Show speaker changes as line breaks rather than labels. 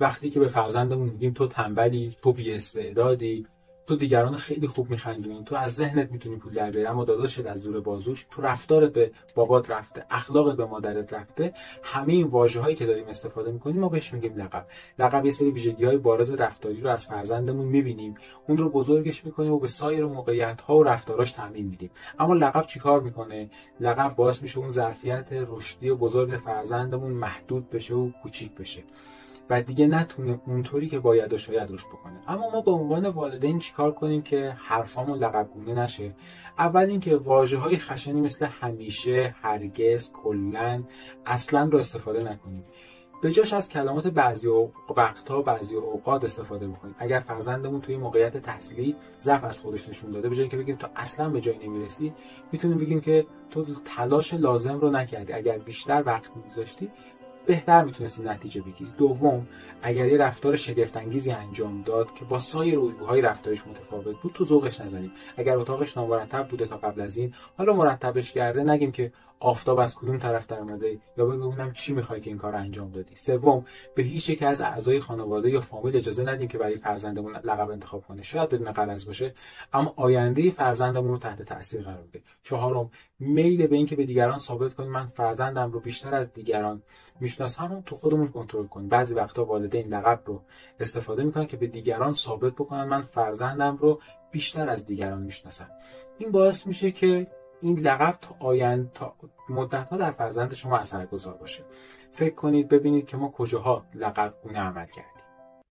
وقتی که به فرزندمون میگیم تو تنبلی، تو بی‌استعدادی، تو دیگران خیلی خوب میخندونی، تو از ذهنت میتونی پول در بیاری اما داداشت از زور بازوش، تو رفتارت به بابات رفته، اخلاقت به مادرت رفته، همه این واژه‌هایی که داریم استفاده میکنیم ما بهش میگیم لقب. لقب یه سری ویژگی‌های بارز رفتاری رو از فرزندمون میبینیم، اون رو بزرگش میکنیم و به سایر موقعیت‌ها و رفتاراش تعمیم میدیم. اما لقب چیکار میکنه؟ لقب باعث میشه اون ظرفیت رشدی و بزرگ فرزندمون محدود بشه و کوچیک بشه و دیگه نتونه اونطوری که باید و شاید رشد بکنه. اما ما به عنوان والدین چیکار کنیم که حرفامون لقبگونه نشه؟ اول اینکه واژه‌های خشنی مثل همیشه، هرگز، کلاً، اصلاً رو استفاده نکنیم. به جاش از کلمات بعضی وقت‌ها بعضی اوقات استفاده بکنیم. اگر فرزندمون توی موقعیت تحصیلی ضعف از خودش نشون داده، به جای اینکه بگیم تو اصلاً به جایی نمیرسی، میتونیم بگیم که تو تلاش لازم رو نکردی، اگر بیشتر وقت می‌گذاشتی بهتر میتونستی نتیجه بگیری. دوم، اگر یه رفتار شگفت انگیزی انجام داد که با سایر الگوهای رفتارش متفاوت بود، تو ذوقش نزنیم. اگر اتاقش نامرتب بوده تا قبل از این، حالا مرتبش کرده، نگیم که آفتاب از کدوم طرف در اومده یا بگیم چی میخوای که این کارو انجام دادی. سوم، به هیچ یک از اعضای خانواده یا فامیل اجازه ندیم که برای فرزندمون لقب انتخاب کنه. شاید بدون غرض باشه اما آینده فرزندمون رو تحت تاثیر قرار بده. چهارم، میل به این که به دیگران ثابت کنیم من فرزندم رو بیشتر از دیگران میشناسم تو خودمون کنترل کنیم. بعضی وقتا والدین لقب رو استفاده میکنن که به دیگران ثابت بکنن من فرزندم رو بیشتر از دیگران میشناسم. این باعث میشه که این لقب تا مدت‌ها در فرزند شما اثرگذار باشه. فکر کنید ببینید که ما کجاها لقبگونه عمل کردیم.